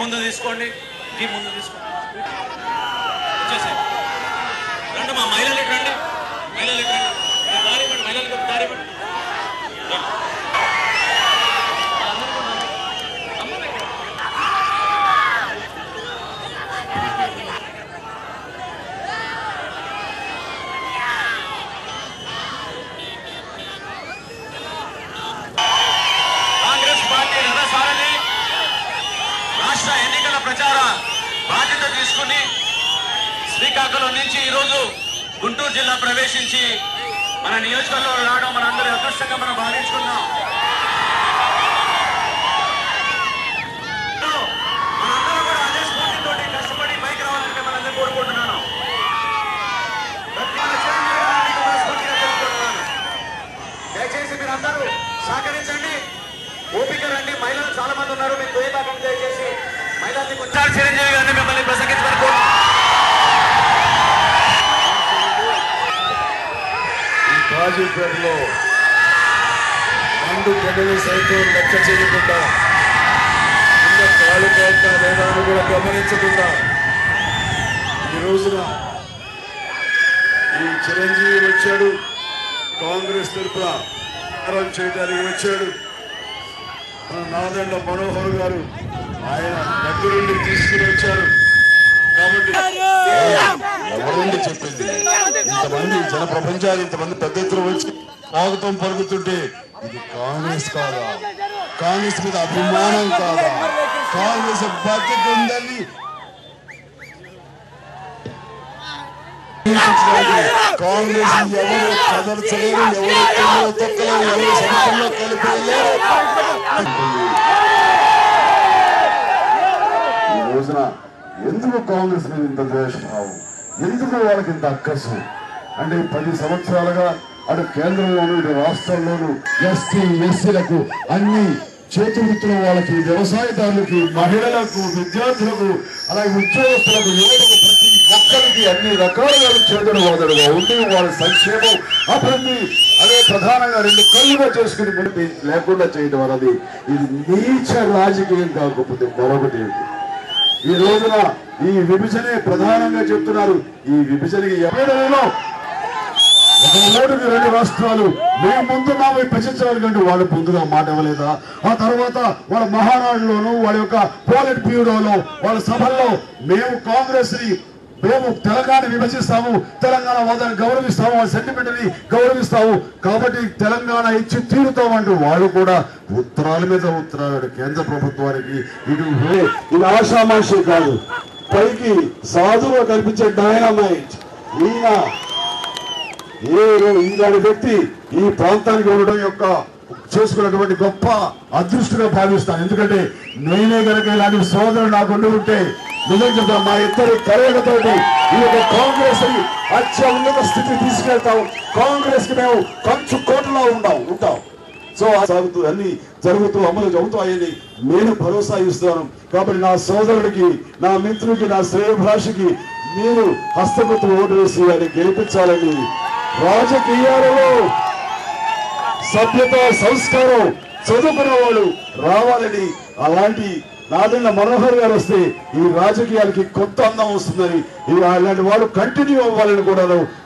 ముందు తీసుకోండి, జీ ముందు తీసుకోండి. రండి మా మహిళలకు రండి, మహిళలకు రండి, దారి ఇవ్వండి, మహిళలకు దారి ఇవ్వండి. కాంగ్రెస్ పార్టీ రథసారథి రాష్ట్ర ఎన్నికల ప్రచార బాధ్యత తీసుకుని శ్రీకాకుళం నుంచి ఈరోజు గుంటూరు జిల్లా ప్రవేశించి మన నియోజకవర్గంలో రావడం మనందరి అదృష్టంగా మనం భావించుకున్నాం. మనందరూ కూడా అదే స్ఫూర్తితో కష్టపడి పైకి రావాలని మనందరూ కోరుకుంటున్నాను. దయచేసి మీరందరూ సహకరించండి, ఓపిక రండి. మహిళలు చాలా మంది ఉన్నారు, మీకు పోయేదాకా దయచేసి మహిళల్ని కొంచెం చిరంజీవి గారిని మిమ్మల్ని ప్రసంగించమని కాజీపేటలో మండు గడులు సైతం లెక్క చేయకుండా కింద కాలు పేట లేదా కూడా గమనించకుండా ఈ రోజున ఈ చిరంజీవి వచ్చాడు, కాంగ్రెస్ తరఫున ప్రచారం చేయడానికి వచ్చాడు. మన నాదెండ్ల మనోహర్ గారు ఆయన దగ్గరుండి తీసుకుని వచ్చారు. కాబట్టి ఎవరండి చెప్పింది? ఇంతమంది జన ప్రపంచాలు ఇంతమంది పెద్ద ఎత్తున వచ్చి స్వాగతం పలుకుతుంటే ఇది కాంగ్రెస్ కాదా? కాంగ్రెస్ మీద అభిమానం కాదా? కాంగ్రెస్ బాధ్యత ఉందని కాంగ్రెస్ ఎవరు కదర్చలేరు, ఎవరు తొక్కలేరు, ఎవరు సముద్రంలో కలిపేయలేరు. ఈ రోజున ఎందుకు కాంగ్రెస్ మీద ఇంత ద్వేషభావం, ఎందుకు వాళ్ళకి ఇంత అక్కసు అంటే 10 సంవత్సరాలుగా అటు కేంద్రంలోను ఇటు రాష్ట్రాల్లోనూ ఎస్టీ ఎస్సీలకు అన్ని చేతివృత్తుల వాళ్ళకి, వ్యవసాయదారులకి, మహిళలకు, విద్యార్థులకు, అలాగే ఉద్యోగస్తులకు, యువతకు ప్రతి ఒక్కరికి అన్ని రకాలుగా చేతుడు వాదడుగా ఉండి వాళ్ళ సంక్షేమం అభివృద్ధి అదే ప్రధానంగా 2 కళ్ళుగా చేసుకుని ముందు లేకుండా చేయడం అన్నది ఇది నీచ రాజకీయం కాకపోతే మరొకటి ఏంటి? ఈ రోజున ఈ విభజనే ప్రధానంగా చెప్తున్నారు. ఈ విభజనకి ఎవరిలో ఒక 3 రాష్ట్రాలు మేము ముందున్నాము విభజించాలంటే వాళ్ళు ముందుగా మాట ఇవ్వలేదా? ఆ తర్వాత వాళ్ళ మహానాడులోను వాళ్ళ యొక్క పోలిట్ బ్యూరోలో వాళ్ళ సభల్లో మేము కాంగ్రెస్ ని మేము తెలంగాణ విభజిస్తాము, తెలంగాణ వాదాన్ని గౌరవిస్తాము, ఆ సెంటిమెంట్ ని గౌరవిస్తాము, కాబట్టి తెలంగాణ ఇచ్చి తీరుతామంటూ వాళ్ళు కూడా ఉత్తరాల మీద ఉత్తరాలు కేంద్ర ప్రభుత్వానికి. ఇది ఆషామాషి కాదు, పైకి సాధువుగా కనిపించే డైనమైట్. ఈనాటి వ్యక్తి ఈ ప్రాంతానికి ఉండడం యొక్క చేసుకున్నటువంటి గొప్ప అదృష్టంగా భావిస్తాను. ఎందుకంటే నేనే కనుక ఇలాంటి సోదరుడు నాకు ఉంటే నిజం చెప్తాం, మా ఇద్దరి కలయికతోటి ఈ యొక్క కాంగ్రెస్ ని అత్యున్నత స్థితికి తీసుకెళ్తాం. కాంగ్రెస్ కి మేము కంచు కోటలో ఉంటాం. సో సాగుతూ అన్ని జరుగుతూ అమలు అవుతాయని నేను భరోసా ఇస్తున్నాను. కాబట్టి నా సోదరుడికి, నా మిత్రుడికి, నా శ్రేయభిలాషికి మీరు హస్తగుర్తు ఓటు వేసి అని గెలిపించాలని, రాజకీయాలలో సభ్యత సంస్కారం చదువుకున్న వాళ్ళు రావాలని, అలాంటి నాదెండ్ల మనోహర్ గారు వస్తే ఈ రాజకీయాలకి కొత్త అందం వస్తుందని, అలాంటి వాళ్ళు కంటిన్యూ అవ్వాలని కూడా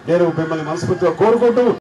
నేను మిమ్మల్ని మనస్ఫూర్తిగా కోరుకుంటూ